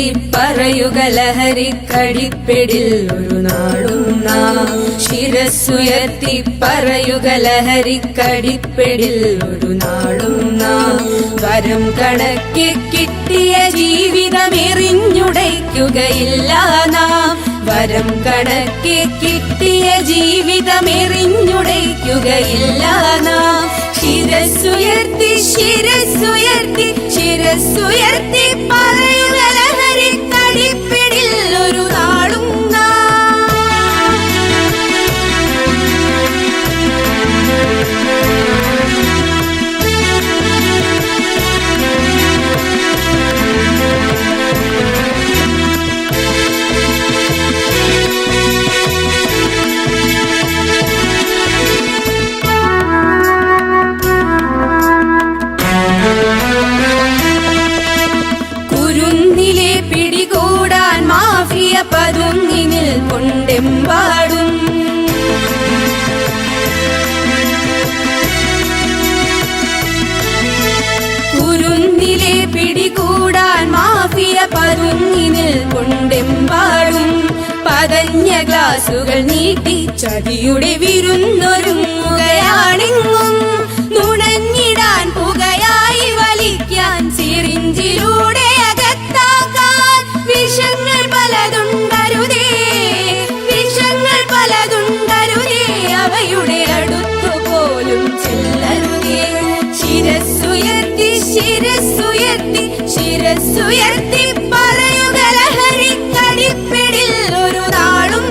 ശിരസ്സുയർത്തി പറയുക ലഹരിക്കടിപ്പിടിൽ ഒരു നാളും നാം. ശിരസ്സുയർത്തി പറയുക ലഹരിക്കടിപ്പിടിൽ ഒരു നാളും നാം. വരം കണക്കെ കിട്ടിയ ജീവിതമെറിഞ്ഞുടയ്ക്കുകയില്ല നാം. വരം കണക്കെ കിട്ടിയ ജീവിതമെറിഞ്ഞുടയ്ക്കുകയില്ല നാം. ശിരസ്സുയർത്തി ശിരസ്സുയർത്തി ശിരസ്സുയർത്തി പറയുക ലഹരിക്കടിപ്പിടിൽ ഒരു നാളും പതുങ്ങിനിൽ കൊണ്ടെമ്പാടും. കുരുന്നിലെ പിടികൂടാൻ മാഫിയ പതുങ്ങിനിൽ കൊണ്ടെമ്പാടും. പതഞ്ഞ ഗ്ലാസുകൾ നീട്ടി ചതിയുടെ വിരുന്നൊരുങ്ങുകയാണെങ്ങും. നുണഞ്ഞിടാൻ പുകയായി വലിക്കാൻ സിറിഞ്ചിലൂടെ അകത്താക്കാൻ വിഷങ്ങൾ പലതുണ്ടരുതേ. വിഷങ്ങൾ പലതുണ്ടരുതേ. അവയുടെ അടുത്തുപോലും ചെല്ലരുതേ. ശിരസ്സുയർത്തി ശിരസ്സുയർത്തി ശിരസ്സുയർത്തി പറയുക ലഹരിക്കടിപ്പിടിൽ ഒരു നാളും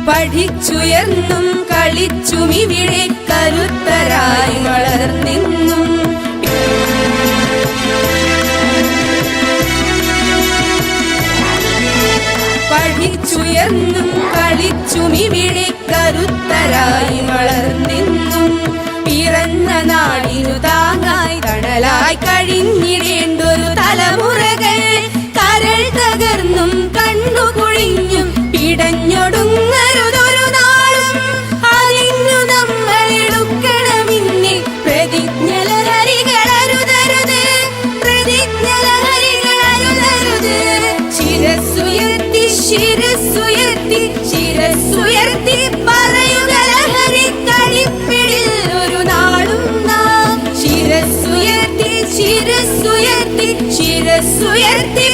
പഠിച്ചുയർന്നും കളിച്ചും ഇവിടെ കരുത്തരായി വളർന്നെന്നും. പഠിച്ചുയർന്നും കളിച്ചും ഇവിടെ കരുത്തരായി വളർന്നെന്നും. പിറന്ന നാടിനു താങ്ങായി തണലായി കഴിഞ്ഞിടേണ്ടൊരു തലമുറകൾ കരൾ തകർന്നും കണ്ണു കുഴിഞ്ഞും പിടഞ്ഞൊടുങ്ങരുതൊരു നാളും. അതിന്നു നമ്മൾ എടുക്കണമെന്നേ പ്രതിജ്ഞ ലഹരികളരുതരുത്. പ്രതിജ്ഞ ലഹരികളരുതരുത്. ശിരസ്സുയർത്തി ശിരസ്സുയർത്തി ശിരസ്സുയർത്തി പറയുക ലഹരിക്കടിപ്പിടിൽ ഒരു നാളും നാം. ശിരസ്സുയർത്തി ശിരസ്സുയർത്തി ശിരസ്സുയർത്തി